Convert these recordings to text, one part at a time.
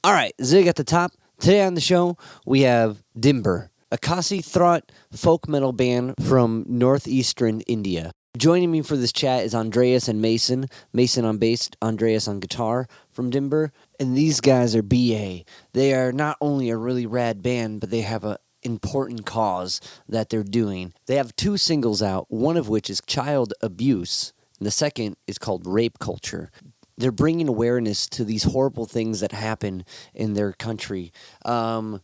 All right, Zig at the top. Today on the show, we have DYMBUR, a Khasi Thraat folk metal band from northeastern India. Joining me for this chat is Andreas and Mason. Mason on bass, Andreas on guitar from DYMBUR. And these guys are BA. They are not only a really rad band, but they have an important cause that they're doing. They have 2 singles out, one of which is Child Abuse, and the second is called Rape Culture. They're bringing awareness to these horrible things that happen in their country. To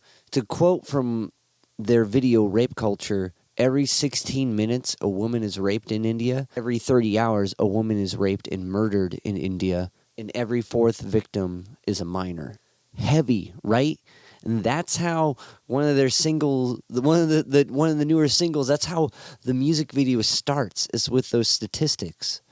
quote from their video, Rape Culture, every 16 minutes, a woman is raped in India. Every 30 hours, a woman is raped and murdered in India. And every 4th victim is a minor. Heavy, right? And that's how one of their singles, one of the newer singles, that's how the music video starts, is with those statistics.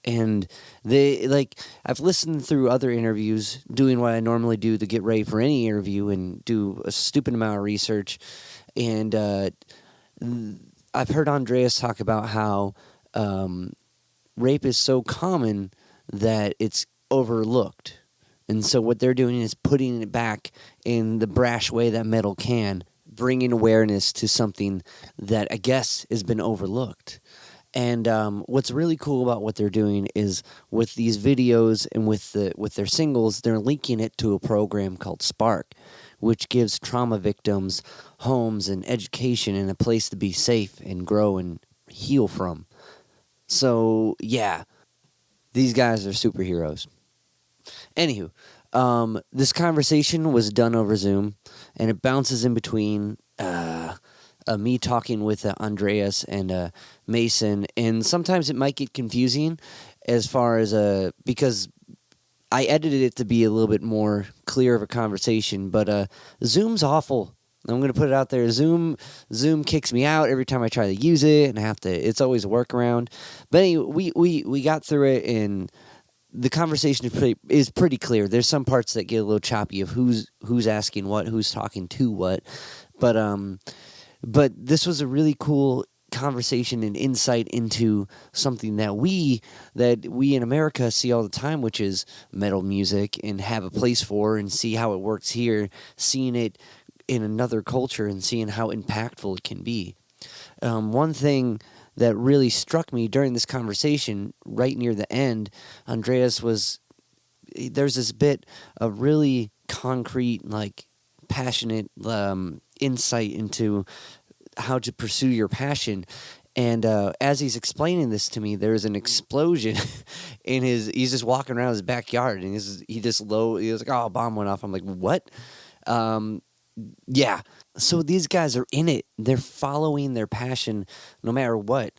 And I've listened through other interviews, doing what I normally do to get ready for any interview and do a stupid amount of research. And I've heard Andreas talk about how rape is so common that it's overlooked. And so what they're doing is putting it back in the brash way that metal can, bringing awareness to something that I guess has been overlooked. And what's really cool about what they're doing is with these videos and with their singles, they're linking it to a program called SPARK, which gives trauma victims homes and education and a place to be safe and grow and heal from. So, yeah, these guys are superheroes. Anywho, this conversation was done over Zoom, and it bounces in between me talking with Andreas and Mason, and sometimes it might get confusing as far as because I edited it to be a little bit more clear of a conversation, but Zoom's awful. I'm going to put it out there. Zoom kicks me out every time I try to use it, and it's always a workaround. But anyway, we got through it, and the conversation is pretty clear. There's some parts that get a little choppy of who's asking what, who's talking to what, but this was a really cool conversation and insight into something that we in America see all the time, which is metal music, and have a place for and see how it works here, seeing it in another culture and seeing how impactful it can be. One thing that really struck me during this conversation, right near the end, there's this bit of really concrete, passionate insight into how to pursue your passion. And as he's explaining this to me, there's an explosion in he's just walking around his backyard, and he was like, oh, a bomb went off. I'm like, what? Yeah. So these guys are in it. They're following their passion no matter what.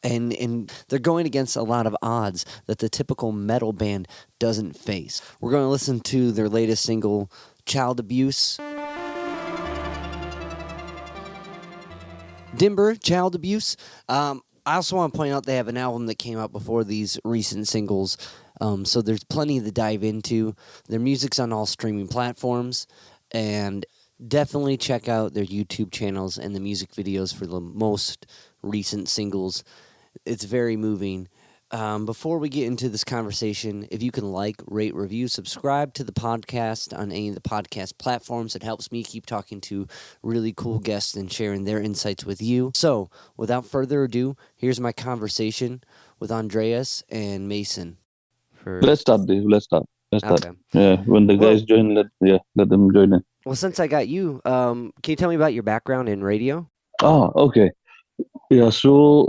And they're going against a lot of odds that the typical metal band doesn't face. We're going to listen to their latest single, Child Abuse. DYMBUR, Child Abuse. I also want to point out they have an album that came out before these recent singles, so there's plenty to dive into. Their music's on all streaming platforms, and definitely check out their YouTube channels and the music videos for the most recent singles. It's very moving. Before we get into this conversation, if you can rate, review, subscribe to the podcast on any of the podcast platforms, it helps me keep talking to really cool guests and sharing their insights with you. So, without further ado, here's my conversation with Andreas and Mason. Let's start, Dave. Let's start. Okay. Yeah, when the guys join, let them join in. Well, since I got you, can you tell me about your background in radio? Oh, okay. Yeah, so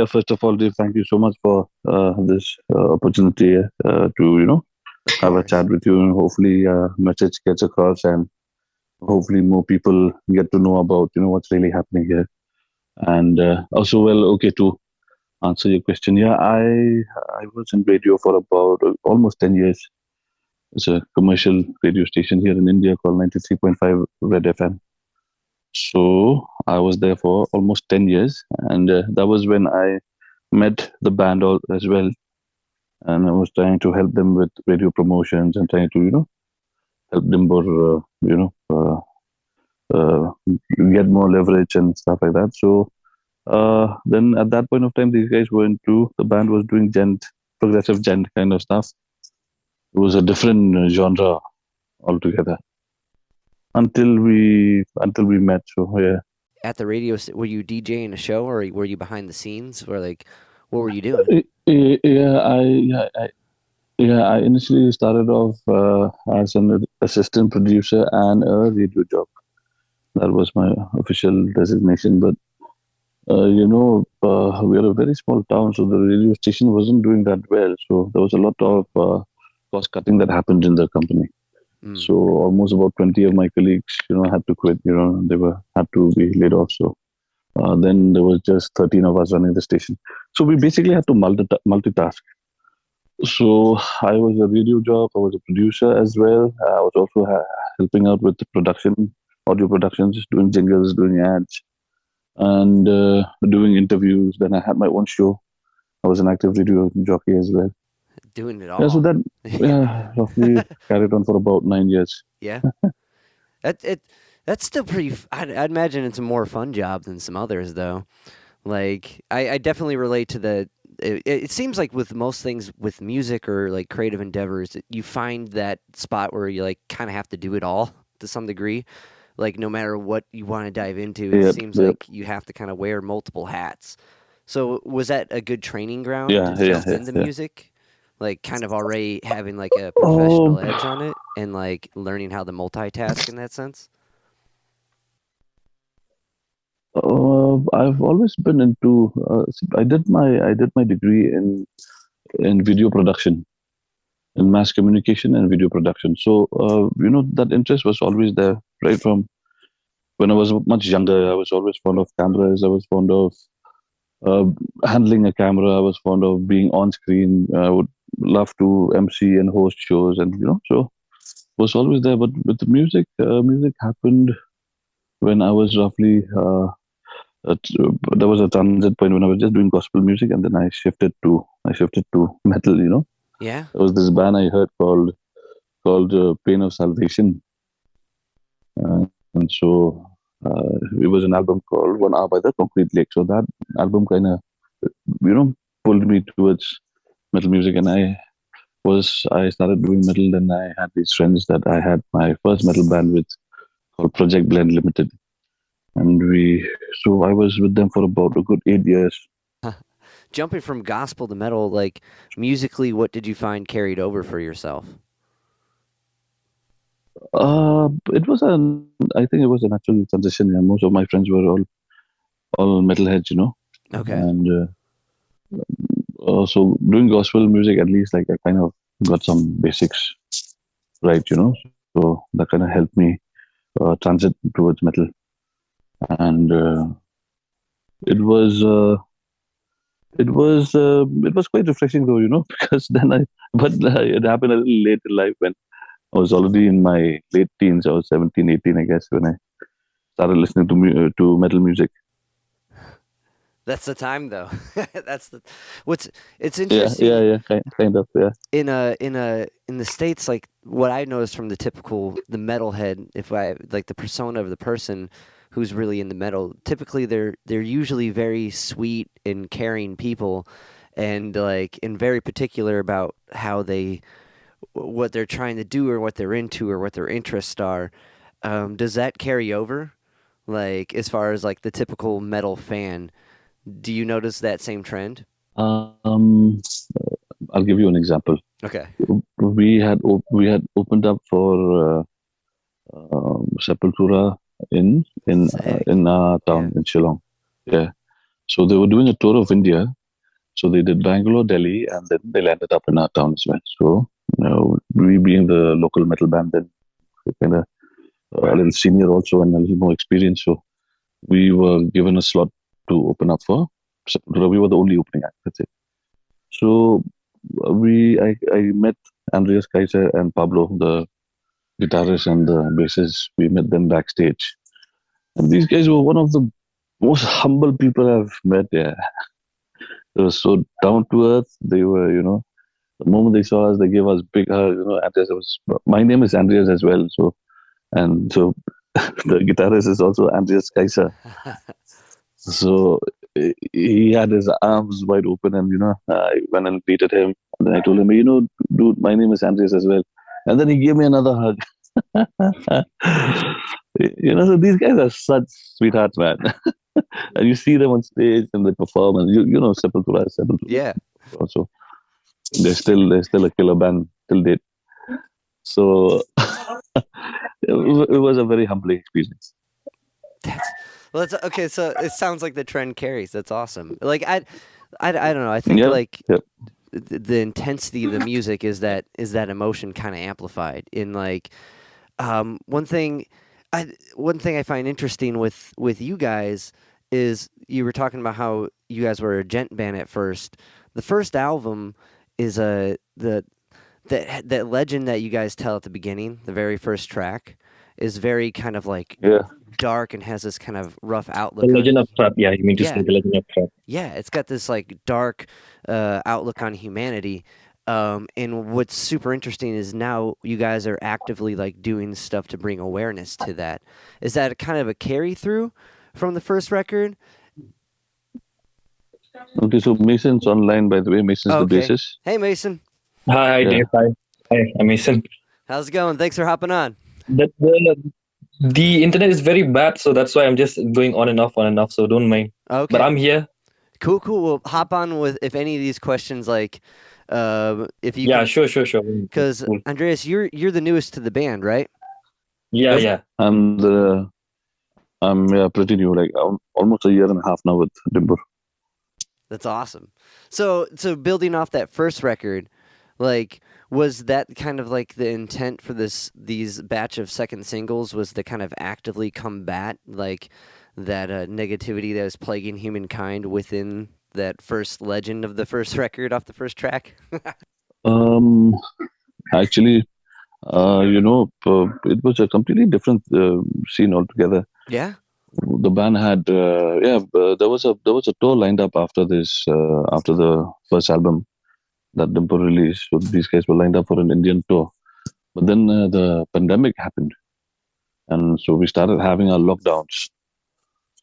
first of all, Dave, thank you so much for this opportunity to have a chat with you, and hopefully message gets across, and hopefully more people get to know about what's really happening here. And also, to answer your question, yeah, I was in radio for about almost 10 years. It's a commercial radio station here in India called 93.5 Red FM. So I was there for almost 10 years, and that was when I met the band as well. And I was trying to help them with radio promotions and trying to, help them get more leverage and stuff like that. So then at that point of time, these guys the band was doing Djent, progressive Djent kind of stuff. It was a different genre altogether until we met. So yeah. At the radio, were you DJing a show, or were you behind the scenes, or like, what were you doing? Yeah, I initially started off as an assistant producer and a radio job. That was my official designation. But we are a very small town, so the radio station wasn't doing that well. So there was a lot of cost cutting that happened in the company. So almost about 20 of my colleagues, had to quit. They had to be laid off. So then there was just 13 of us running the station. So we basically had to multitask. So I was a radio job. I was a producer as well. I was also helping out with the production, audio productions, doing jingles, doing ads, and doing interviews. Then I had my own show. I was an active radio jockey as well. Doing it all. Yeah, so that roughly carried on for about 9 years. Yeah. That's still pretty. I'd imagine it's a more fun job than some others, though. Like I definitely relate to the. It seems like with most things with music or like creative endeavors, you find that spot where you like kind of have to do it all to some degree. Like no matter what you want to dive into, it seems like you have to kind of wear multiple hats. So was that a good training ground to jump into music? Like kind of already having like a professional edge on it and like learning how to multitask in that sense? I've always been into. I did my degree in video production, in mass communication and video production. So that interest was always there right from when I was much younger. I was always fond of cameras. I was fond of handling a camera. I was fond of being on screen. I would love to MC and host shows, and so was always there. But with the music, music happened when I was roughly. There was a transit point when I was just doing gospel music, and then I shifted to metal. Yeah. There was this band I heard called Pain of Salvation, and so it was an album called 1 Hour by the Concrete Lake. So that album kind of pulled me towards metal music, and I started doing metal. Then I had these friends that I had my first metal band with called Project Blend Limited. And I was with them for about a good 8 years. Jumping from gospel to metal, like musically, what did you find carried over for yourself? I think it was a natural transition. Yeah. Most of my friends were all metalheads, Okay. And so doing gospel music, at least, like I kind of got some basics right, So that kind of helped me transit towards metal. And it was quite refreshing though, because then it happened a little late in life when I was already in my late teens. I was 17, 18, I guess, when I started listening to metal music. That's the time, though. It's interesting. Yeah, kind of, yeah. In the States, like what I noticed from the metalhead, if I like the persona of the person who's really into metal, typically they're usually very sweet and caring people, and like and very particular about what they're trying to do or what they're into or what their interests are. Does that carry over? Like as far as like the typical metal fan, do you notice that same trend? I'll give you an example. Okay. We had opened up for Sepultura in our town in Shillong. Yeah. So they were doing a tour of India. So they did Bangalore, Delhi, and then they landed up in our town as well. So we being the local metal band, then kind of a little senior also and a little more experience. So we were given a slot to open up for Sepultura. We were the only opening act. That's it. So I met Andreas Kaiser and Pablo, the guitarist and the bassist. We met them backstage, and these guys were one of the most humble people I've met. Yeah, they were so down to earth. They were, the moment they saw us, they gave us big hugs. Andreas my name is Andreas as well. So the guitarist is also Andreas Kaiser. So he had his arms wide open, and I went and greeted him. And then I told him, dude, my name is Andreas as well. And then he gave me another hug. So these guys are such sweethearts, man. And you see them on stage and they perform, and Sepultura. Yeah. Also, they're still a killer band till date. So it was a very humbling experience. That's well. That's okay. So it sounds like the trend carries. That's awesome. Like I don't know. I think Yep, like yep. the intensity of the music is that emotion kind of amplified in like one thing I find interesting with you guys is you were talking about how you guys were a Djent band at first. The first album is that legend that you guys tell at the beginning, the very first track, is very kind of like Yeah. dark and has this kind of rough The outlook Legend on. of Trap. Yeah, you mean to say Yeah, the Legend of Trap. yeah, it's got this like dark outlook on humanity. And what's super interesting is now you guys are actively like doing stuff to bring awareness to that. Is that a kind of a carry through from the first record? Okay, so Mason's online, by the way. Mason's Oh, the okay. bassist. Hey, Mason, Hi, Yeah. Dave. Hi, I'm Mason. how's it going? Thanks for hopping on. The internet is very bad, so that's why I'm just going on and off, so don't mind. Okay. But I'm here. Cool. We'll hop on with if any of these questions like if you Yeah, can, sure. because Cool. Andreas, you're the newest to the band, right? Yeah. I'm pretty new, like almost a year and a half now with DYMBUR. That's awesome. So building off that first record, like was that kind of like the intent for these batch of second singles was to kind of actively combat like that negativity that was plaguing humankind within that first legend of the first record off the first track? Um, Actually, it was a completely different scene altogether. Yeah. The band had, there was a tour lined up after after the first album that DYMBUR released. So these guys were lined up for an Indian tour, but then the pandemic happened, and so we started having our lockdowns.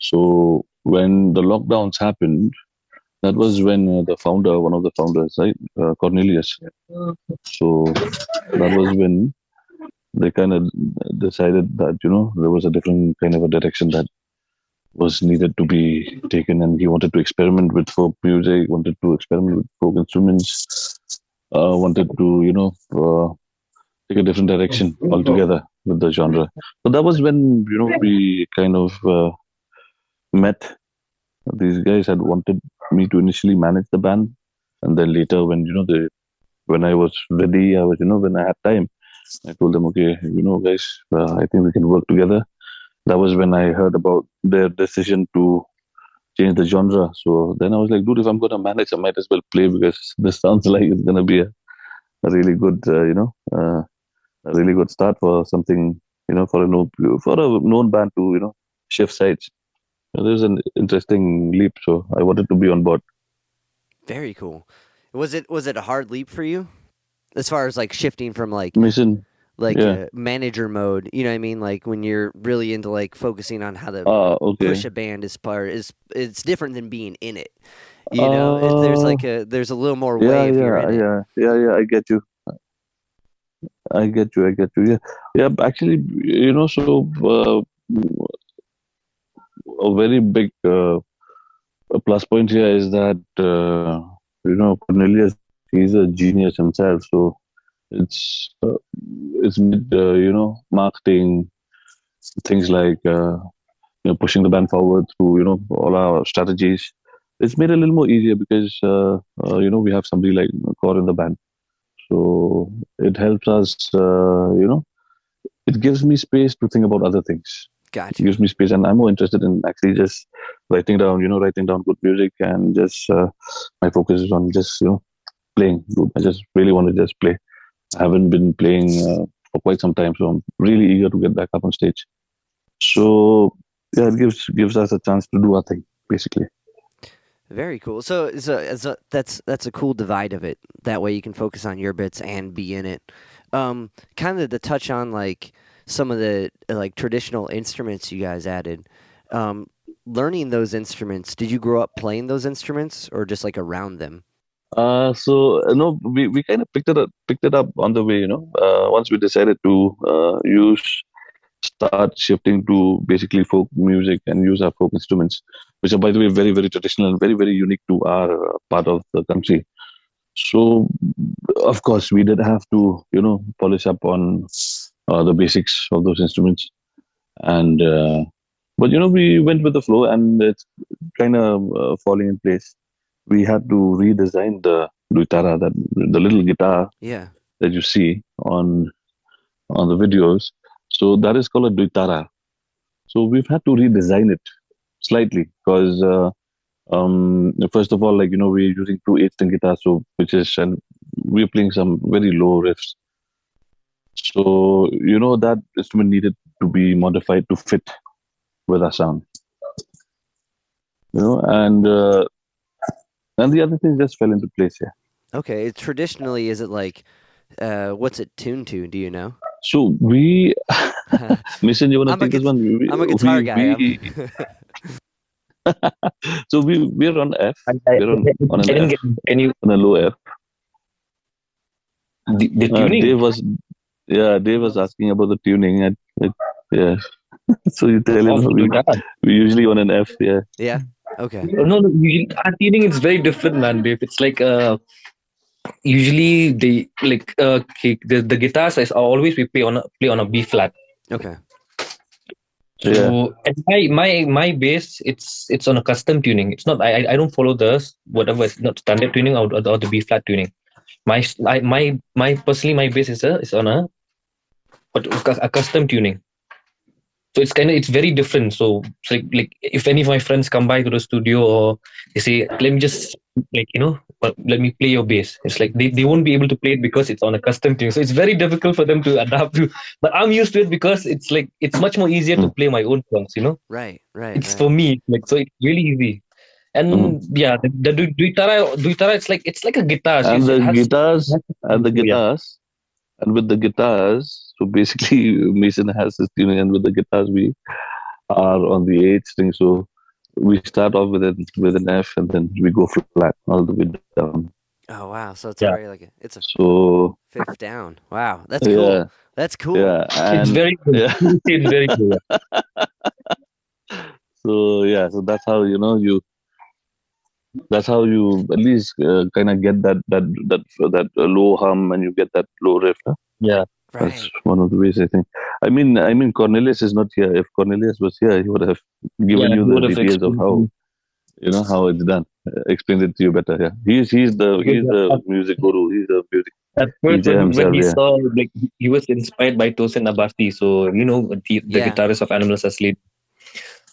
So when the lockdowns happened, that was when one of the founders, right, Cornelius. So that was when they kind of decided that there was a different kind of a direction that was needed to be taken, and he wanted to experiment with folk music, wanted to experiment with folk instruments, wanted to take a different direction altogether with the genre. So that was when we kind of met. These guys had wanted me to initially manage the band, and then later when I was ready, when I had time, I told them, okay, guys, I think we can work together. That was when I heard about their decision to change the genre. So then I was like, dude, if I'm gonna manage, I might as well play, because this sounds like it's gonna be a really good, a really good start for something, for a known band to shift sides. There's an interesting leap, so I wanted to be on board. Very cool. Was it a hard leap for you as far as like shifting from like Mission, yeah. manager mode, you know what I mean? Like when you're really into like focusing on how to Okay. push a band it's different than being in it. You know, there's a little more way if you're in it. Yeah. I get you. Yeah. Actually, so a very big plus point here is that Cornelius, he's a genius himself. So it's it's made marketing, things like pushing the band forward through all our strategies. It's made it a little more easier because we have somebody like Core in the band, so it helps us. It gives me space to think about other things. It Gotcha. gives me space, and I'm more interested in actually just writing down good music, and just my focus is on just playing. I just really want to just play. I haven't been playing for quite some time, so I'm really eager to get back up on stage. So yeah, it gives us a chance to do our thing, basically. Very cool. So that's a cool divide of it. That way you can focus on your bits and be in it. Kind of to touch on like some of the like traditional instruments you guys added. Learning those instruments, did you grow up playing those instruments or just like around them? No, we kind of picked it up on the way, once we decided to start shifting to basically folk music and use our folk instruments, which are, by the way, very, very traditional and very, very unique to our part of the country. So, of course, we did have to, polish up on the basics of those instruments. And, but, we went with the flow and it's kind of falling in place. We had to redesign the duitara, the little guitar Yeah. that you see on the videos. So that is called a duitara. So we've had to redesign it slightly because first of all, we're using two 8-string guitars, so and we're playing some very low riffs. So that instrument needed to be modified to fit with our sound. And the other things just fell into place. Yeah. Okay. Traditionally, is it like, what's it tuned to? Do you know? So we, Mason, you want to take this one? I'm a guitar guy. So we're on F. We're on an F. On a low F. The tuning. Dave was asking about the tuning. Yeah. So you tell him we usually on an F. Yeah. Yeah. Okay. No, our tuning is very different, man, Dave. It's like usually the guitars is always we play on a B flat. Okay. So and my bass it's on a custom tuning. It's not I don't follow whatever it's not standard tuning or the B flat tuning. My personally my bass is on a custom tuning. So it's very different. So it's like if any of my friends come by to the studio or they say, let me just let me play your bass. It's like they won't be able to play it because it's on a custom tune. So it's very difficult for them to adapt to. But I'm used to it because it's like it's much more easier to play my own songs. Right. It's for me. So it's really easy. And the duitara, it's like a guitar. And the guitars. And with the guitars, so basically Mason has his tuning, and with the guitars we are on the 8th string. So we start off with an F, and then we go flat all the way down. Oh wow! So it's already it's a fifth down. Wow, that's cool. Yeah. That's cool. Yeah, it's very cool. Yeah. It's very cool. So that's how That's how you at least kind of get that low hum, and you get that low riff. Huh? Yeah, right. That's one of the ways I think. I mean, Cornelius is not here. If Cornelius was here, he would have given you the details of how it's done. Explained it to you better. Yeah, he's the music guru. He's the music. At first, when he saw he was inspired by Tosin Abasti, so the guitarist of Animals Asleep.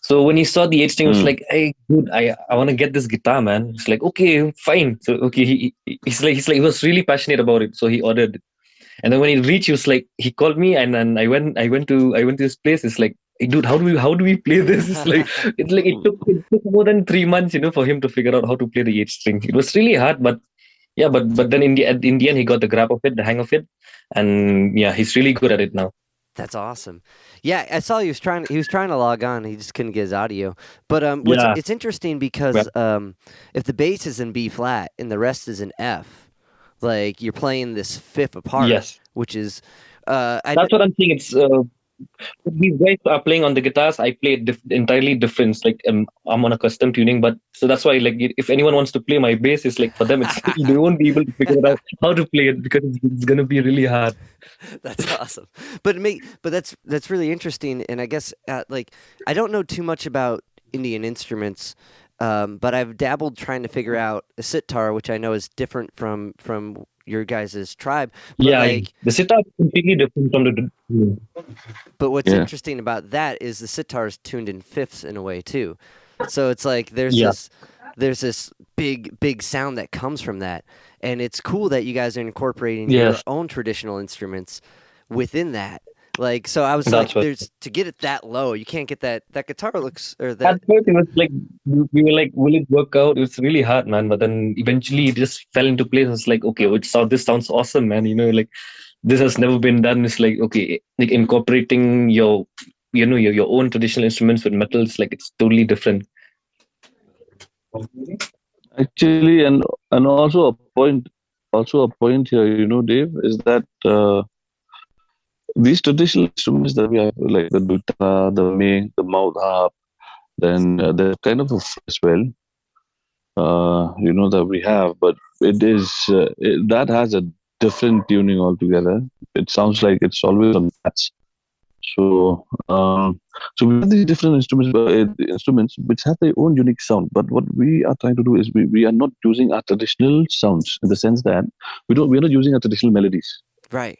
So when he saw the 8-string, he was like, "Hey, dude, I want to get this guitar, man." It's like, "Okay, fine." So he's like he was really passionate about it, so he ordered it. And then when he reached, he was like, he called me, and then I went to his place. It's like, "Hey, dude, how do we play this?" It took more than 3 months, for him to figure out how to play the 8-string. It was really hard, but then in the end he got the hang of it, and he's really good at it now. That's awesome. Yeah, I saw he was trying to log on. He just couldn't get his audio. But it's interesting because if the bass is in B flat and the rest is in F, like you're playing this fifth apart. Yes. Which is that's what I'm saying. It's these guys are playing on the guitars. I play entirely different. Like I'm on a custom tuning, but so that's why if anyone wants to play my bass, it's like for them they won't be able to figure out how to play it because it's gonna be really hard. That's awesome. But that's really interesting, and I guess I don't know too much about Indian instruments, but I've dabbled trying to figure out a sitar, which I know is different from your guys' tribe. But the sitar is completely different from the. But what's interesting about that is the sitar is tuned in fifths in a way too. So it's like there's this big sound that comes from that, and it's cool that you guys are incorporating your own traditional instruments within that. So I was to get it that low, you can't get that guitar looks or that. At first, it was like we were like, will it work out? It was really hard, man. But then eventually, it just fell into place. It's like, okay, this sounds awesome, man. This has never been done. It's like, okay, incorporating your own traditional instruments with metal. It's like it's totally different. Actually, and also a point here, Dave, is that these traditional instruments that we have, like the duta, the me, the mouth harp, then they're kind of a as well, that we have, but that has a different tuning altogether. It sounds like it's always on flats. So, so we have these different instruments which have their own unique sound. But what we are trying to do is we are not using our traditional sounds, in the sense that we're not using our traditional melodies. Right.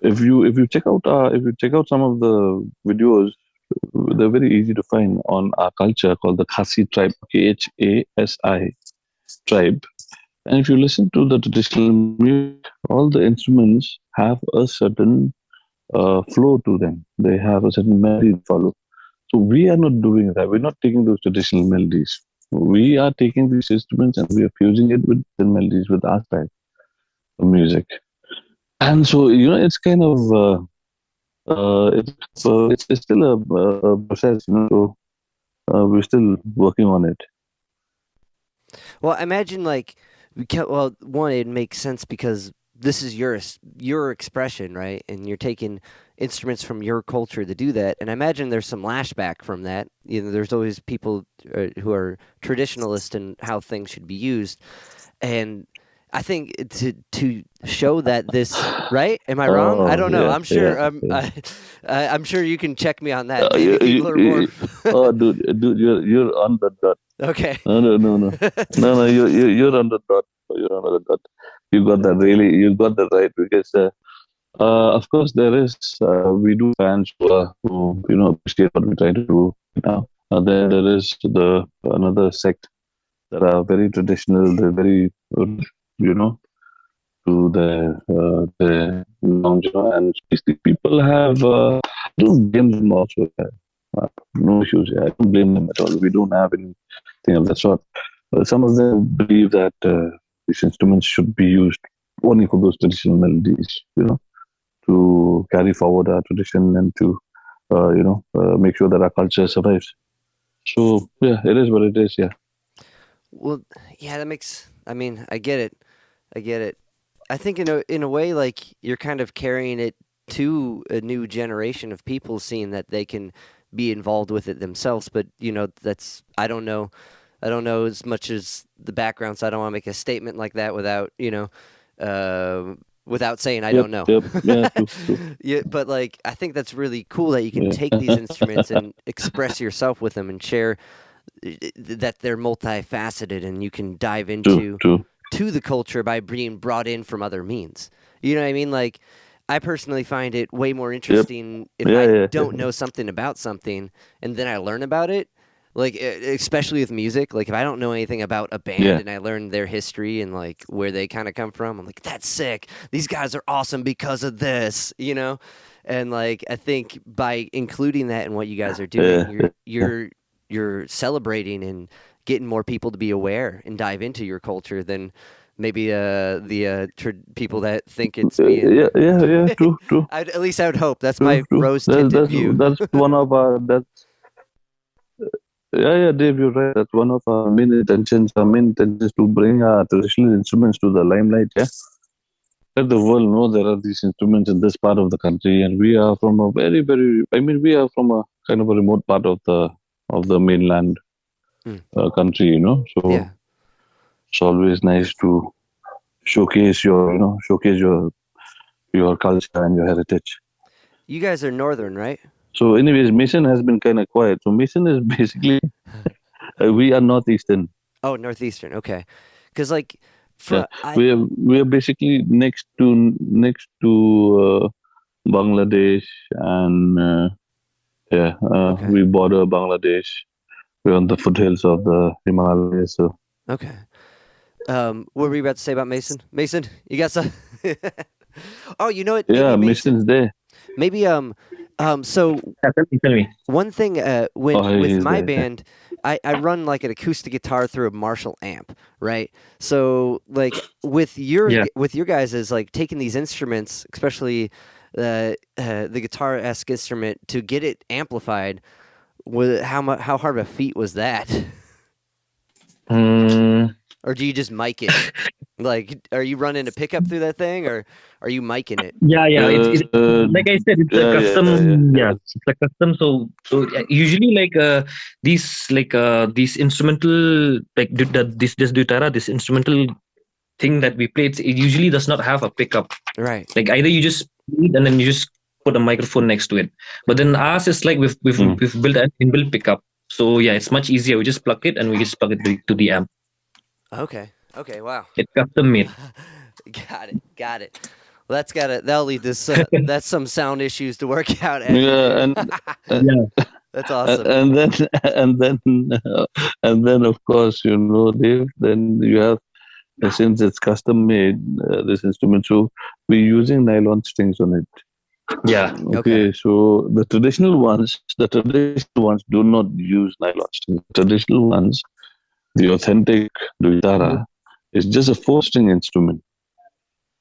If you check out some of the videos, they're very easy to find on our culture called the Khasi tribe, Khasi tribe. And if you listen to the traditional music, all the instruments have a certain flow to them. They have a certain melody to follow. So we are not doing that. We're not taking those traditional melodies. We are taking these instruments and we are fusing it with the melodies, with our style of music. And so, it's kind of it's still a process. So we're still working on it. Well, I imagine one, it makes sense because this is your expression, right? And you're taking instruments from your culture to do that. And I imagine there's some lashback from that. There's always people who are traditionalist in how things should be used, and I think to show that this, right? Am I wrong? I don't know. Yeah, I'm sure. yeah. I'm sure you can check me on that. Maybe people are more. Oh, dude, you're on the dot. Okay. No. You're on the dot. You're on the dot. You got that really. You got that right, because of course there is. We do fans who appreciate what we try to do now. There is another sect that are very traditional. They're very you know to the lounge, and these people have. Don't blame them also. No issues. I don't blame them at all. We don't have anything of that sort. Some of them believe that these instruments should be used only for those traditional melodies, to carry forward our tradition and to, make sure that our culture survives. So, yeah, it is what it is, yeah. Well, yeah, that makes. I mean, I get it. I think in a way, like you're kind of carrying it to a new generation of people, seeing that they can be involved with it themselves. But that's I don't know as much as the background, so I don't want to make a statement like that without saying I don't know. Yep. Yeah, true. Yeah, but I think that's really cool that you can take these instruments and express yourself with them and share that they're multifaceted, and you can dive into to the culture by being brought in from other means. You know what I mean? Like, I personally find it way more interesting if I don't know something about something and then I learn about it. Like, especially with music, like if I don't know anything about a band and I learn their history and like where they kind of come from, I'm like, that's sick. These guys are awesome because of this, And like, I think by including that in what you guys are doing, you're celebrating and getting more people to be aware and dive into your culture than maybe the people that think it's being. True. At least I would hope. That's my rose-tinted view. That's one of our. Dave, you're right. That's one of our main intentions. Our main intention is to bring our traditional instruments to the limelight. Yeah, let the world know there are these instruments in this part of the country, and we are from a very, very. I mean, we are from a kind of a remote part of the mainland country. So it's always nice to showcase your culture and your heritage. You guys are northern, right? So, anyways, Mission has been kind of quiet. So, Mission is basically we are northeastern. Oh, northeastern. Okay, because we are basically next to Bangladesh, and we border Bangladesh. We're on the foothills of the Himalayas. So. Okay. What were you about to say about Mason? Mason, you got some? Oh, you know what? Yeah, Mason's there. Maybe so one thing with my band, I run like an acoustic guitar through a Marshall amp, right? So like with your guys is like taking these instruments, especially the guitar-esque instrument, to get it amplified. How hard of a feat was that? or do you just mic it? Like, are you running a pickup through that thing, or are you micing it? Yeah. It's like I said, it's a custom. Yeah, it's a custom. So usually these instrumental this dutara, this instrumental thing that we play, it usually does not have a pickup. Right. Like either you just read and then you just put a microphone next to it. But then ours is like we've built an inbuilt pickup. So yeah, it's much easier. We just plug it and we just plug it to the amp. Okay. Wow. It's custom made. Got it. Well, that'll lead to that's some sound issues to work out. Yeah, that's awesome. And then of course, Dave, then you have, since it's custom made, this instrument, so we're using nylon strings on it. Yeah. Okay. So the traditional ones do not use nylon strings. The traditional ones, the authentic dutara, is just a 4-string instrument.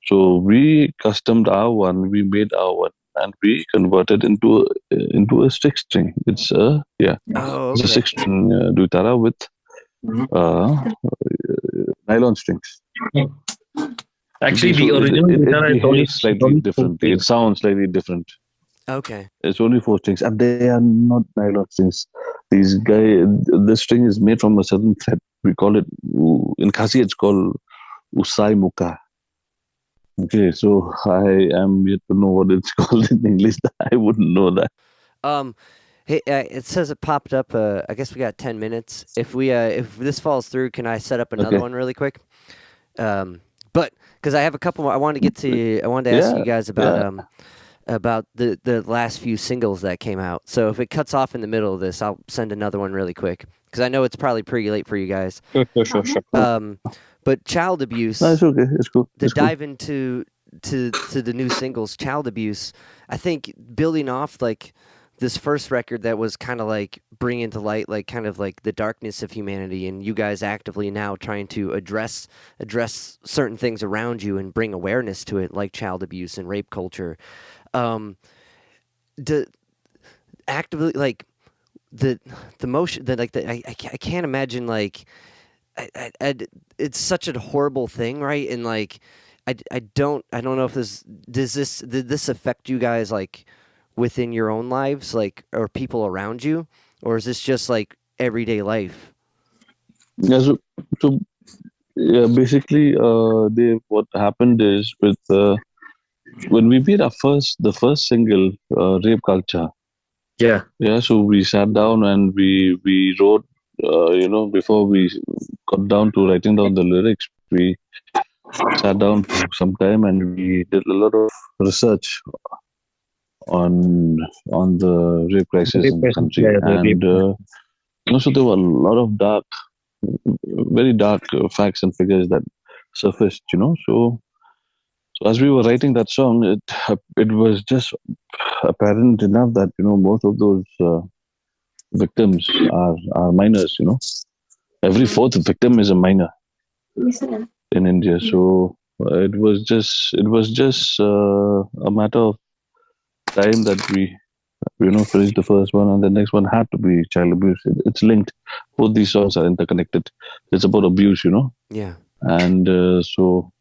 So we customed our one, we made our one, and we converted into a 6-string. It's a it's a 6-string dutara with nylon strings. Actually, the original dutara is only slightly different. It sounds slightly different. Okay. It's only 4 strings, and they are not nylon strings. This string is made from a certain thread. We call it, in Khasi, it's called usai muka. Okay, so I am yet to know what it's called in English. I wouldn't know that. Hey, it says it popped up. I guess we got 10 minutes. If this falls through, can I set up another one really quick? But because I have a couple more, I wanted to ask you guys about the last few singles that came out. So if it cuts off in the middle of this, I'll send another one really quick because I know it's probably pretty late for you guys. Sure. But Child Abuse. No, it's okay. It's cool. Dive into the new singles, Child Abuse. I think building off like this first record that was kind of like bringing to light like kind of like the darkness of humanity, and you guys actively now trying to address certain things around you and bring awareness to it, like child abuse and rape culture. Actively like the motion that like I can't imagine like it's such a horrible thing, right? And like I don't know if did this affect you guys like within your own lives, like, or people around you, or is this just like everyday life? Yeah, so basically, what happened is with when we made the first single, Rape Culture. Yeah. So we sat down and we wrote, before we got down to writing down the lyrics, we sat down for some time and we did a lot of research on the rape crisis in the country. So there were a lot of very dark facts and figures that surfaced, So as we were writing that song, it was just apparent enough that, most of those victims are minors, Every 4th victim is a minor in India. So it was just a matter of time that we finished the first one, and the next one had to be child abuse. It's linked. Both these songs are interconnected. It's about abuse, Yeah. And so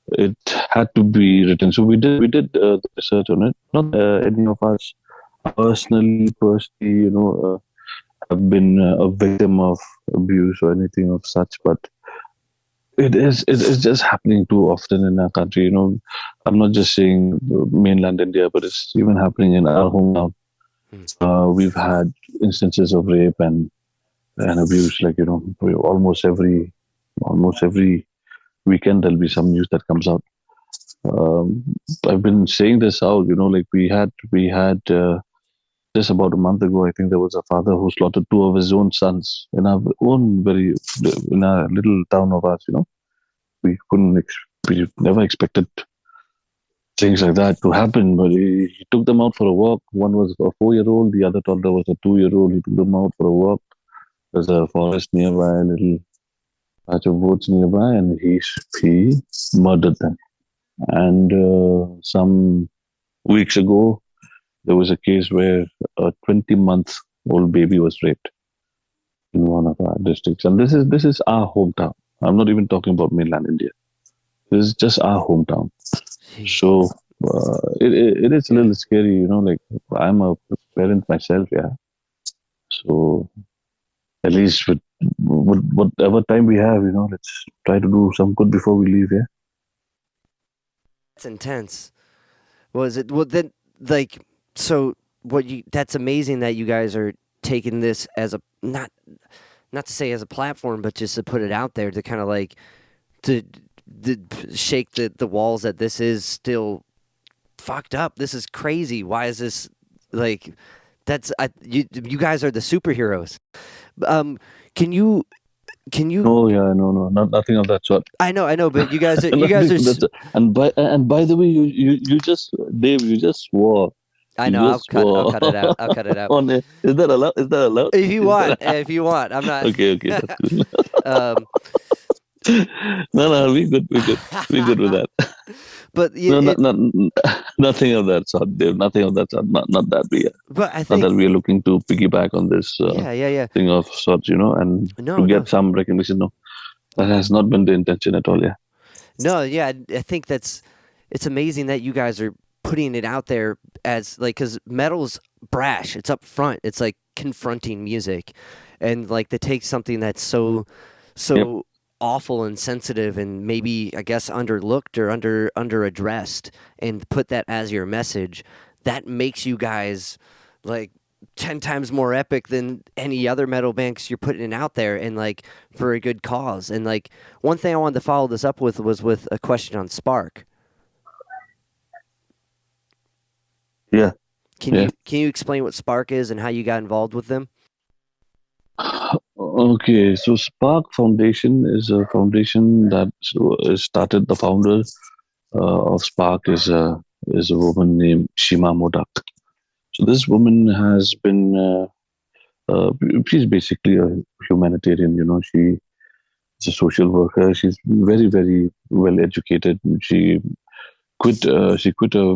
it had to be written. So we did the research on it. Not any of us personally, have been a victim of abuse or anything of such, but it's just happening too often in our country. I'm not just saying mainland India, but it's even happening in our hometown. We've had instances of rape and abuse, like almost every weekend there'll be some news that comes out. I've been saying this out, like we had just about a month ago, I think there was a father who slaughtered 2 of his own sons in our little town of ours. We never expected things like that to happen, but he took them out for a walk. One was a 4-year-old, the other toddler was a 2-year-old. He took them out for a walk. There's a forest nearby, a little patch of woods nearby, and he murdered them. And some weeks ago, there was a case where a 20-month-old baby was raped in one of our districts, and this is our hometown. I'm not even talking about mainland India. This is just our hometown. Jeez. So it is a little scary, like I'm a parent myself, yeah. So at least with whatever time we have, let's try to do some good before we leave, yeah. That's intense. Was it? Well, then, like, so that's amazing that you guys are taking this as a, not to say as a platform, but just to put it out there to kind of like, to shake the walls that this is still fucked up. This is crazy. Why is this, like, you guys are the superheroes. Can you? Oh yeah, no, nothing of that sort. I know, but you guys are. And by the way, you just, Dave, you just swore. I know. I'll cut it out. I'll cut it out. Is that allowed? If you want, I'm not. Okay, that's cool. No, we're good. We're good with that. But nothing of that sort, Dave. Nothing of that sort. Not that we are. But I think not that we are looking to piggyback on this. Thing of sorts, and to get some recognition. No, that has not been the intention at all. Yeah. No, yeah, I think it's amazing that you guys are putting it out there as like, because metal's brash. It's up front. It's like confronting music, and like they take something that's so. Yep. Awful and sensitive and maybe I guess underlooked or under addressed and put that as your message. That makes you guys like 10 times more epic than any other metal bands you're putting out there, and like for a good cause. And like one thing I wanted to follow this up with was with a question on SPARK. Yeah. Can you explain what SPARK is and how you got involved with them? Okay, so SPARK Foundation is a foundation that started. The founder of SPARK is a woman named Shima Modak. So this woman has been, she's basically a humanitarian. She is a social worker. She's very, very well educated. She quit a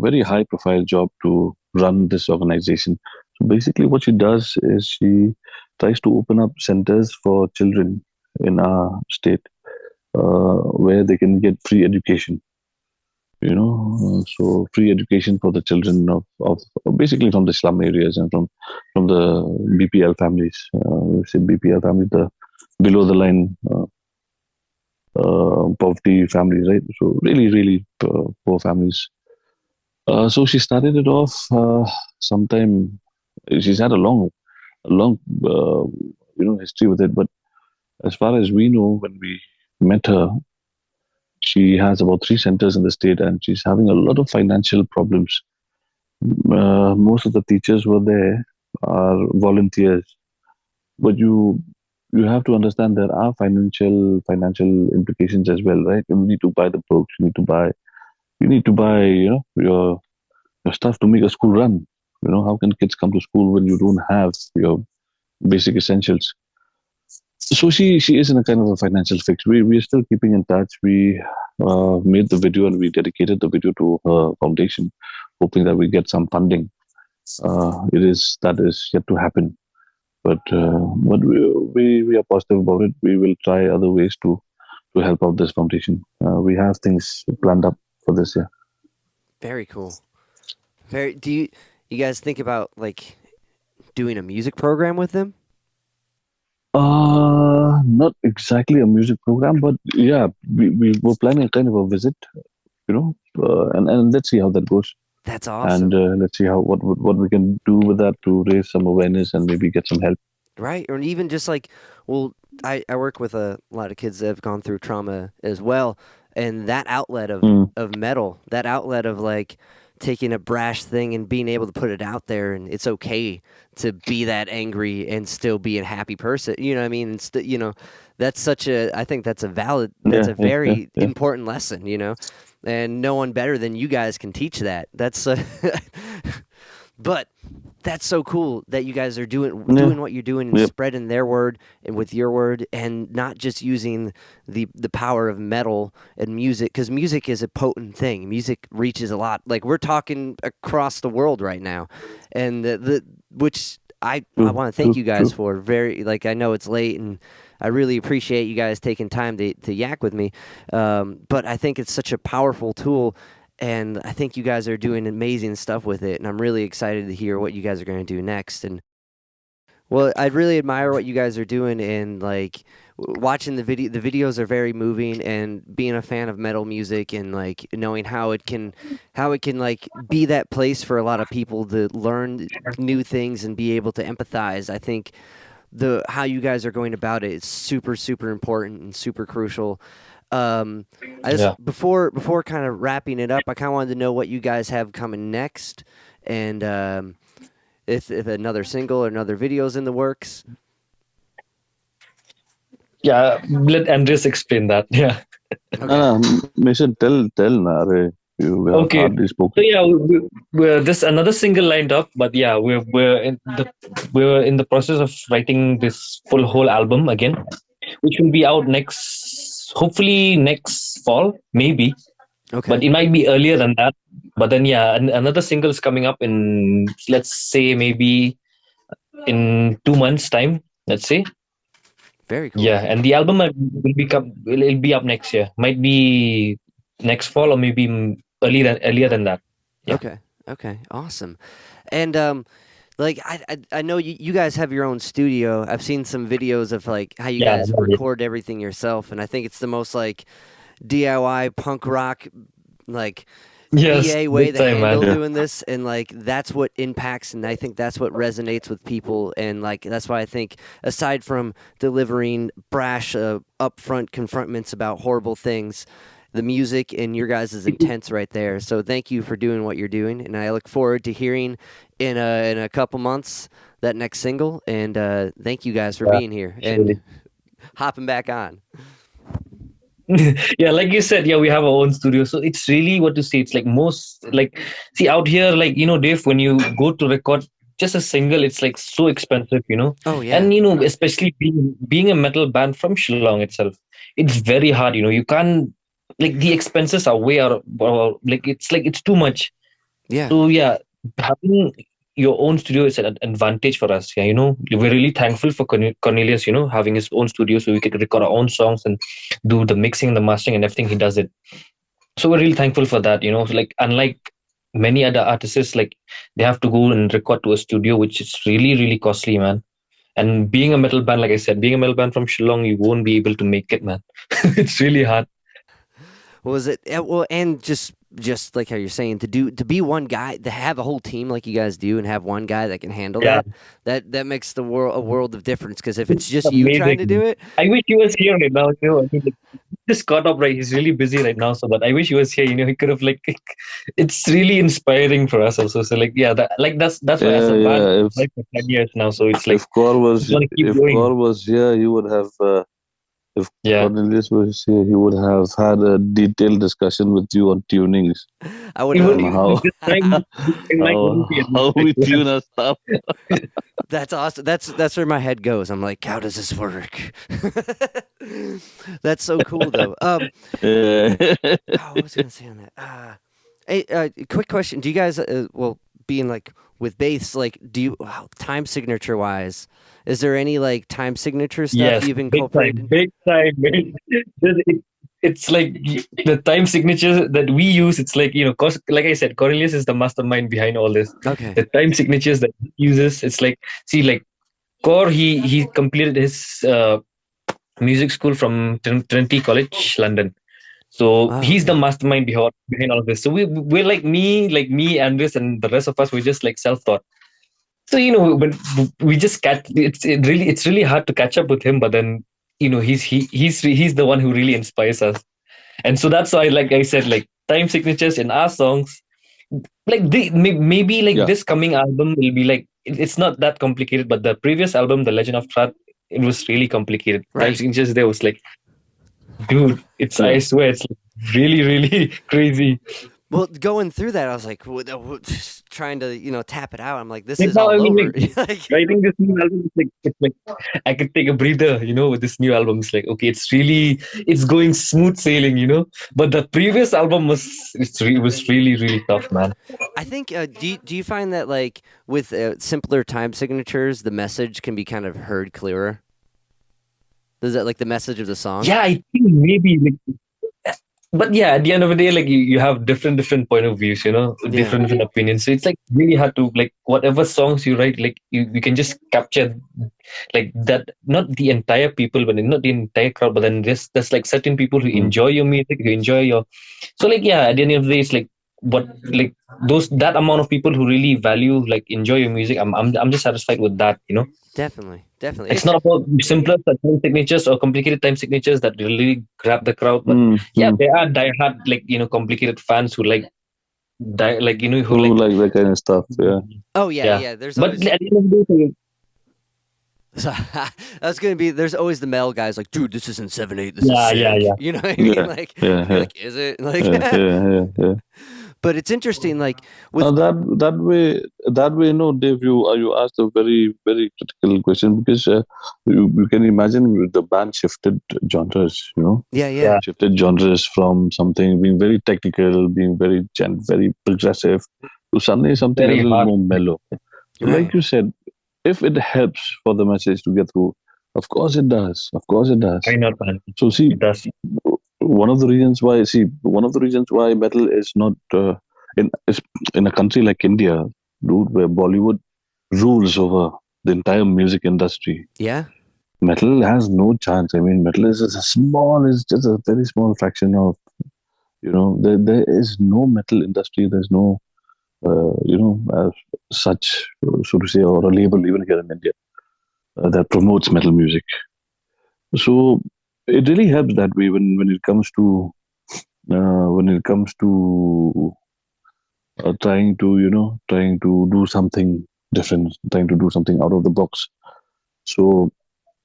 very high profile job to run this organization. So basically what she does is she tries to open up centers for children in our state where they can get free education. So free education for the children of basically from the slum areas and from the BPL families. We say BPL families, the below the line poverty families, right? So really, really poor families. So she started it off sometime. She's had a long history with it. But as far as we know, when we met her, she has about 3 centers in the state, and she's having a lot of financial problems. Most of the teachers were there are volunteers, but you have to understand there are financial implications as well, right? You need to buy the books, you need to buy your stuff to make a school run. How can kids come to school when you don't have your basic essentials? So she is in a kind of a financial fix. We are still keeping in touch. We made the video and we dedicated the video to her foundation, hoping that we get some funding. That is yet to happen, but we are positive about it. We will try other ways to help out this foundation. We have things planned up for this year. Very cool. Do you guys think about like doing a music program with them? Not exactly a music program, but yeah, we were planning kind of a visit, and let's see how that goes. That's awesome. And let's see what we can do with that to raise some awareness and maybe get some help. Right, or even just like, well, I work with a lot of kids that have gone through trauma as well, and that outlet of metal, that outlet of like taking a brash thing and being able to put it out there, and it's okay to be that angry and still be a happy person. You know what I mean? And that's I think that's a very important lesson, and no one better than you guys can teach that. That's, but that's so cool that you guys are doing what you're doing and spreading their word and with your word, and not just using the power of metal and music, because music is a potent thing. Music reaches a lot. Like we're talking across the world right now, and which I want to thank you guys for. Very, like, I know it's late and I really appreciate you guys taking time to yak with me. But I think it's such a powerful tool, and I think you guys are doing amazing stuff with it, and I'm really excited to hear what you guys are going to do next. And well, I really admire what you guys are doing, and like watching the videos are very moving, and being a fan of metal music and like knowing how it can like be that place for a lot of people to learn new things and be able to empathize. I think how you guys are going about it is super, super important and super crucial. I just before kind of wrapping it up, I kind of wanted to know what you guys have coming next, and if another single or another video's in the works. Yeah, let Andres explain that. Yeah. Okay. Mission, tell Nare. You have hardly spoken. So yeah, there's another single lined up, but yeah, we're in the process of writing this whole album again, which will be out hopefully next fall, maybe. Okay. But it might be earlier than that. But then yeah, another single is coming up in, let's say, maybe in 2 months' time. Let's say. Very cool. Yeah, and the album will be up next year. Might be next fall or maybe earlier than that. Yeah. Okay. Awesome. And like I know you guys have your own studio. I've seen some videos of like how you guys record everything yourself, and I think it's the most like DIY punk rock like EA way they handle doing this, and like that's what impacts, and I think that's what resonates with people, and like that's why I think aside from delivering brash upfront confrontments about horrible things, the music and your guys is intense right there. So thank you for doing what you're doing, and I look forward to hearing in a couple months that next single, and thank you guys for being here and hopping back on. Yeah, like you said, yeah, we have our own studio, so it's really what to say. It's like see out here, like Dave, when you go to record just a single, it's like so expensive, Oh yeah. And especially being a metal band from Shillong itself, it's very hard. You can't the expenses are way out of it's too much. Yeah. So yeah, having your own studio is an advantage for us. Yeah, we're really thankful for Cornelius, having his own studio so we could record our own songs and do the mixing, the mastering, and everything. He does it. So we're really thankful for that. Unlike many other artists, like they have to go and record to a studio, which is really, really costly, man. And being a metal band, like I said, being a metal band from Shillong, you won't be able to make it, man. It's really hard. Was it well? And just like how you're saying, to be one guy, to have a whole team like you guys do, and have one guy that can handle that makes a world of difference. Because if it's just you trying to do it, I wish he was here right now. Just caught up, right? He's really busy right now. So, but I wish he was here. He could have it's really inspiring for us also. So that's why as a band, for 10 years now. So it's like if Kor was here, you would have. If Cornelius was here, he would have had a detailed discussion with you on tunings. I would how we tune our stuff. That's awesome. That's where my head goes. I'm like, how does this work? That's so cool, though. What was I gonna say on that? Hey, quick question: do you guys, being like with bass, like, do you time signature wise? Is there any like time signature stuff you've incorporated? Big time. It's like the time signature that we use. It's like like I said, Cornelius is the mastermind behind all this. Okay. The time signatures that he uses, it's like Kor. He completed his music school from Trinity College, London. So he's the mastermind behind all of this. So we're like me, Andres, and the rest of us. We're just like self-taught. So when we just it's really hard to catch up with him. But then he's the one who really inspires us, and so that's why, like I said, like time signatures in our songs, like this coming album will be like it's not that complicated. But the previous album, The Legend of Thraat, it was really complicated. Right. Time signatures there was like, dude, I swear it's really, really crazy. Well, going through that, I was like, trying to, tap it out. I'm like, this is all over. Writing this new album, it's like I could take a breather, with this new album. It's like, okay, it's going smooth sailing, But the previous album was really, really tough, man. I think, do you find that like with simpler time signatures, the message can be kind of heard clearer? Is that like the message of the song? Yeah, I think maybe like, but yeah, at the end of the day, like you have different point of views, different opinions. So it's like really hard to like whatever songs you write, like you can just capture like that, not the entire people, but not the entire crowd, but then there's like certain people who enjoy your music, who enjoy your. So like yeah, at the end of the day, it's like what like that amount of people who really value like enjoy your music. I'm just satisfied with that, Definitely. It's not about simpler time signatures or complicated time signatures that really grab the crowd, but yeah, there are diehard like complicated fans who like who like that kind of stuff. Yeah. Oh yeah. There's but always... at the end of the day, So, that's gonna be. There's always the metal guys like, dude, this isn't 7/8. This is sick. Yeah. You know what I mean? Yeah, Like, yeah. like, is it? Like, Yeah. But it's interesting, like with that way, Dave, you asked a very, very critical question because you can imagine the band shifted genres, Yeah. shifted genres from something being very technical, being very very progressive, to suddenly something Very a little hard. more mellow. So Right. like you said, if it helps for the message to get through, of course it does. Why not, man? So see, It does. one of the reasons why metal is not in a country like India, dude, where Bollywood rules over the entire music industry. Yeah. Metal has no chance. I mean, metal is just a very small fraction of, there is no metal industry. There's no, such, so to say, or a label even here in India that promotes metal music. So it really helps that way when it comes to trying to do something different, trying to do something out of the box. So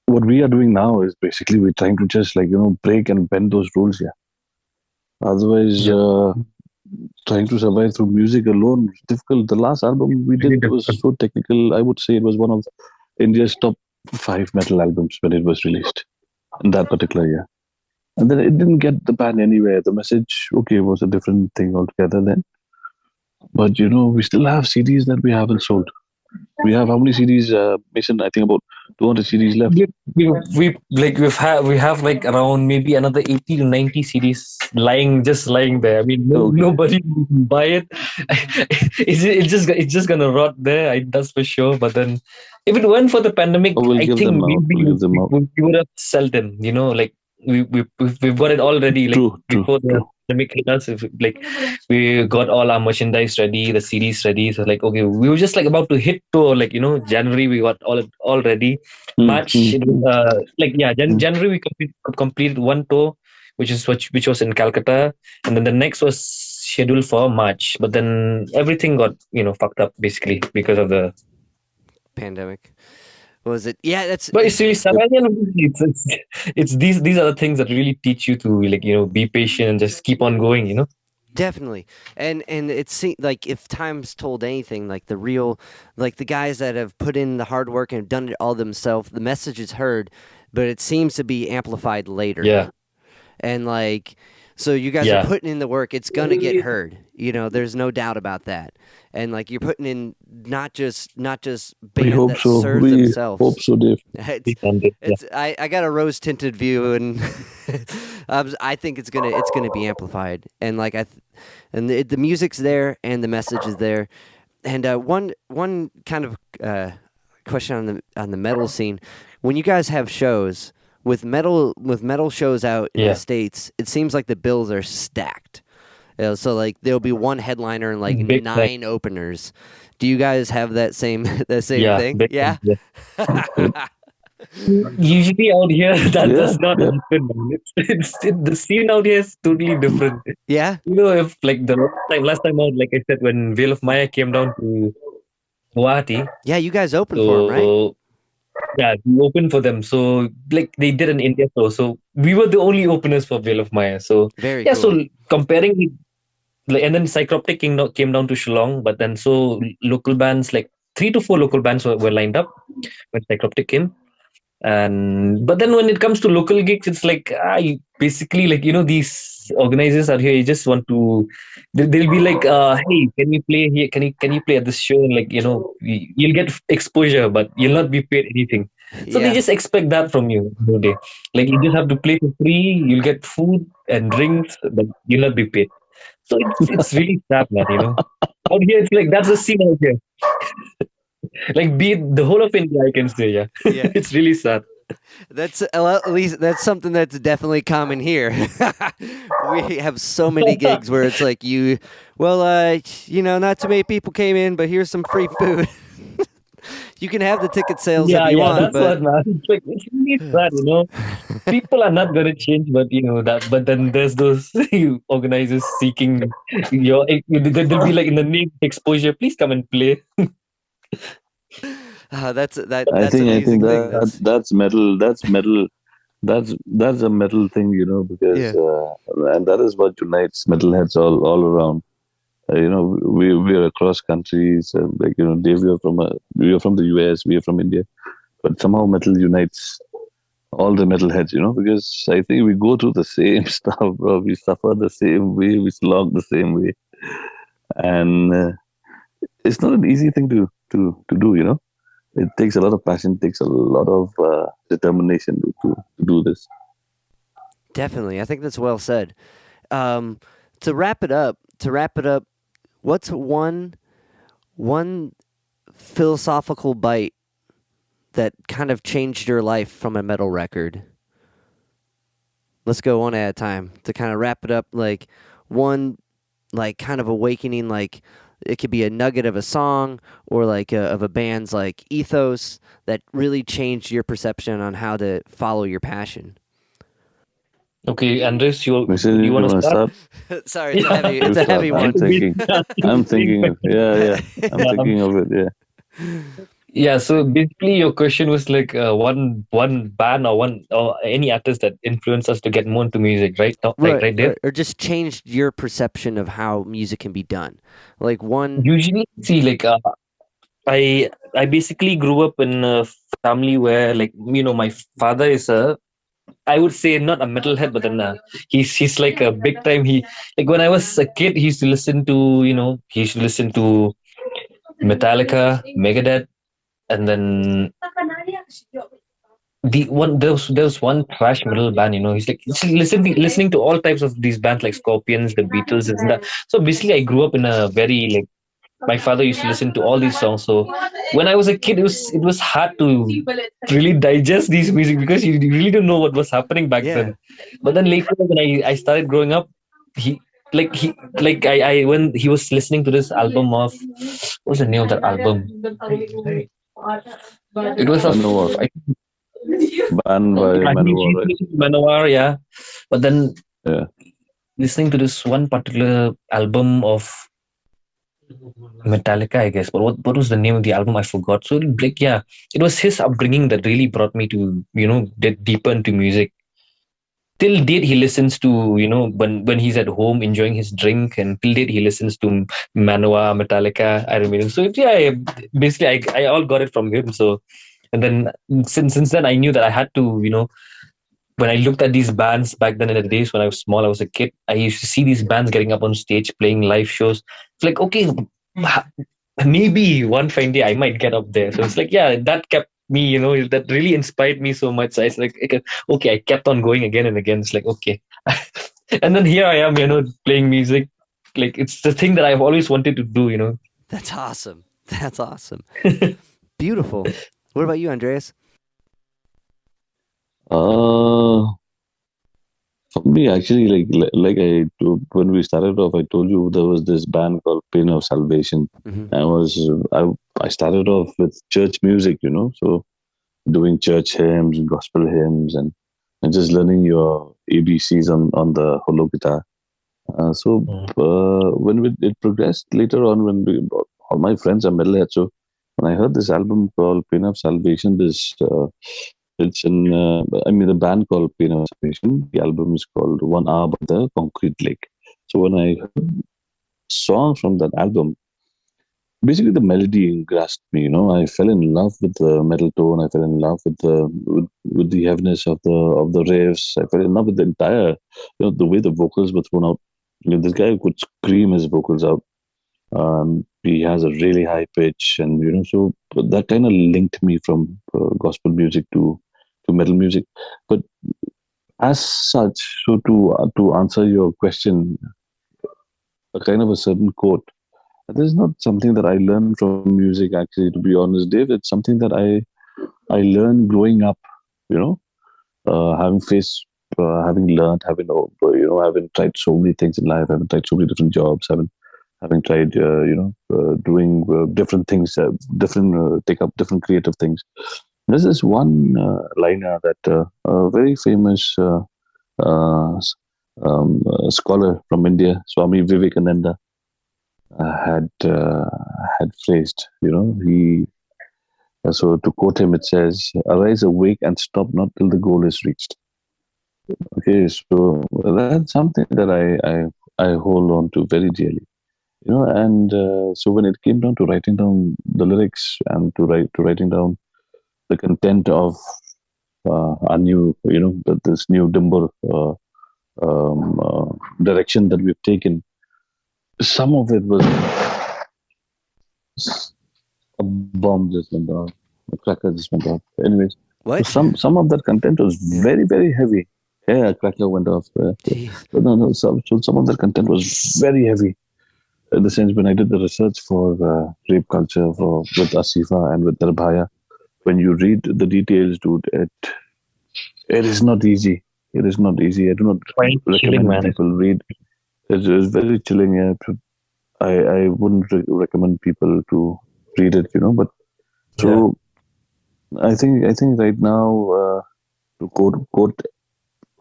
what we are doing now is basically we're trying to just break and bend those rules. Yeah. Otherwise, trying to survive through music alone is difficult. The last album we did was so technical. I would say it was one of India's top 5 metal albums when it was released in that particular year. And then it didn't get the band anywhere. The message, was a different thing altogether then. But we still have CDs that we haven't sold. We have how many CDs, Mason? I think about 200 CDs left. We have like around maybe another 80 to 90 CDs just lying there. I mean, nobody can buy it. It's just gonna rot there. That's for sure. But then, if it weren't for the pandemic, I think maybe we would have sold them. Like we've got it all ready. Like before the pandemic hit us, we got all our merchandise ready, the CDs ready. So like, okay, we were just like about to hit tour. Like January, we got all ready. March, January we completed one tour, which was in Calcutta, and then the next was scheduled for March. But then everything got fucked up basically because of the pandemic. What was it? Yeah, that's. But you see, it's these are the things that really teach you to be patient and just keep on going. Definitely, and it seems like if time's told anything, like the guys that have put in the hard work and have done it all themselves, the message is heard, but it seems to be amplified later. Yeah, and so you guys are putting in the work. It's gonna get heard. There's no doubt about that. And you're putting in not just bands that serve themselves. Hope so, Dave. I got a rose tinted view, and I think it's gonna be amplified. And the music's there, and the message is there. And one kind of question on the metal scene, when you guys have shows with metal shows out in the States, it seems like the bills are stacked. So there'll be one headliner and Big 9 openers. Do you guys have that same thing? Yeah. Usually out here that does not happen. The scene out here is totally different. Yeah. If the last time out, like I said, when Veil of Maya came down to Guwahati. Yeah, you guys opened for them, right? Yeah, we opened for them. So they did an India show. So we were the only openers for Veil of Maya. So very cool. So comparing and then Psychroptic came down to Shillong, but then so local bands 3 to 4 local bands were lined up when Psychroptic came. But then when it comes to local gigs, it's basically these organizers are here. You just want to. They'll be like, hey, can you play here? Can you play at this show? And you'll get exposure, but you'll not be paid anything. So they just expect that from you. Like you just have to play for free. You'll get food and drinks, but you'll not be paid. So it's really sad, man. Out here it's like that's the scene out here. Like be it the whole of India, I can say, yeah. Yeah. It's really sad. That's at least that's something that's definitely common here. We have so many gigs where it's like not too many people came in, but here's some free food. You can have the ticket sales if you want, that's but what, man. It's like it's really sad. People are not gonna change, but that. But then there's those organizers seeking they'll be like in the name of exposure. Please come and play. That's I think amazing thing. that's metal. That's metal. That's a metal thing, because and that is what unites metalheads all around. We're across countries, and Dave, you're from the US, we're from India, but somehow metal unites all the metalheads, because I think we go through the same stuff, bro. We suffer the same way, we slog the same way, and it's not an easy thing to do. It takes a lot of passion, takes a lot of determination to do this. Definitely, I think that's well said. To wrap it up, what's one philosophical bite that kind of changed your life from a metal record? Let's go one at a time to kind of wrap it up. Like one, like kind of awakening. Like it could be a nugget of a song or like of a band's like ethos that really changed your perception on how to follow your passion. Okay, Andres, you want to start? Sorry, it's a heavy one. I'm thinking of it. Yeah. Yeah. So basically, your question was like one band or any artist that influenced us to get more into music, right? Right there. Or just changed your perception of how music can be done. Like one. Usually, see, like I basically grew up in a family where, like, my father is I would say not a metalhead, but then he's like a big time. Like when I was a kid, he used to listen to Metallica, Megadeth, and then there was one thrash metal band. He's listening to all types of these bands like Scorpions, the Beatles, and that. So basically, I grew up in a very like. My father used to listen to all these songs. So when I was a kid, it was hard to really digest these music because you really don't know what was happening back then. But then later, when I started growing up, when he was listening to this album of what's the name of that album? It was Manowar. Banned by Manowar, right? Manowar, yeah. But then listening to this one particular album of Metallica, I guess. But what was the name of the album? I forgot. So like, it was his upbringing that really brought me to get deeper into music. Till date, he listens to when he's at home enjoying his drink, and till date he listens to Manowar, Metallica, Iron Maiden. So basically I all got it from him. So, and then since then I knew that I had to when I looked at these bands back then in the days when I was small, I was a kid, I used to see these bands getting up on stage, playing live shows. It's like, okay, maybe one fine day I might get up there. So it's like, that kept me, that really inspired me so much. So it's like, okay, I kept on going again and again. It's like, okay. And then here I am, playing music. Like, it's the thing that I've always wanted to do. That's awesome. That's awesome. Beautiful. What about you, Andreas? For me, actually, when we started off, I told you there was this band called Pain of Salvation. Mm-hmm. I started off with church music, so doing church hymns, gospel hymns, and just learning your ABCs on the holo guitar. When it progressed later on, when all my friends are metalheads, so when I heard this album called Pain of Salvation, the band called Pain of Salvation. The album is called 1 Hour by the Concrete Lake. So when I heard songs from that album, basically the melody grasped me. I fell in love with the metal tone. I fell in love with the heaviness of the riffs. I fell in love with the entire, the way the vocals were thrown out. This guy could scream his vocals out. he has a really high pitch, and so that kind of linked me from gospel music to metal music. But as such, so to answer your question, a kind of a certain quote. This is not something that I learned from music. Actually, to be honest, Dave, it's something that I learned growing up. You know, having faced, having learned, having tried so many things in life, having tried so many different jobs, having tried, doing different things, take up different creative things. This is one liner that a very famous uh, scholar from India, Swami Vivekananda, had phrased. He so to quote him, it says, "Arise, awake, and stop not till the goal is reached." Okay, so that's something that I hold on to very dearly. And so when it came down to writing down the lyrics and to writing down the content of our new, this new DYMBUR direction that we've taken, some of it was a bomb just went off, a cracker just went off. Anyways, What? so some of that content was very, very heavy. Yeah, a cracker went off. But no, some of that content was very heavy. In the sense, when I did the research for rape culture with Asifa and with Darbhaya, when you read the details, dude, it is not easy. It is not easy. I do not recommend people read. It is very chilling. Yeah. I wouldn't recommend people to read it, but so I think right now to quote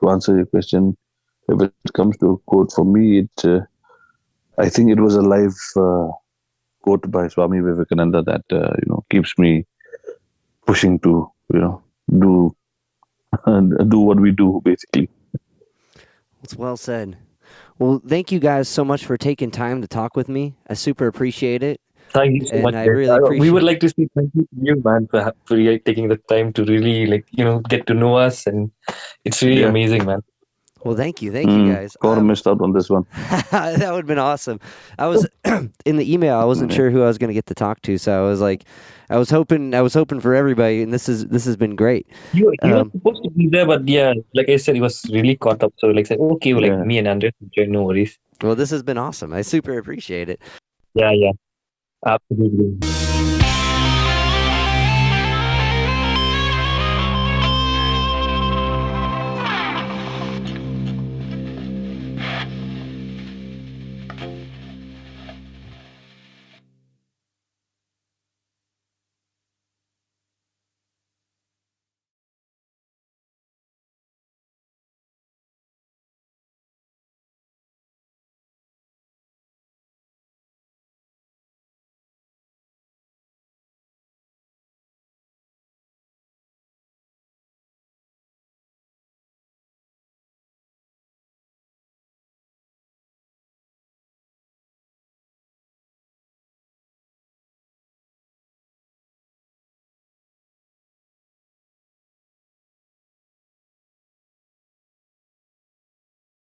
to answer your question, if it comes to a quote for me, I think it was a live quote by Swami Vivekananda that keeps me pushing to do what we do, basically. It's well said. Well, thank you guys so much for taking time to talk with me. I super appreciate it. Thank you so much. I really appreciate. We would like to say thank you to you, man, for taking the time to really get to know us, and it's really amazing, man. Well, thank you guys. Cor missed out on this one. That would have been awesome. I was in the email. I wasn't sure who I was going to get to talk to, so I was like, I was hoping for everybody, and this has been great. You were supposed to be there, but yeah, like I said, he was really caught up. So said, okay, me and Andres, no worries. Well, this has been awesome. I super appreciate it. Yeah, absolutely.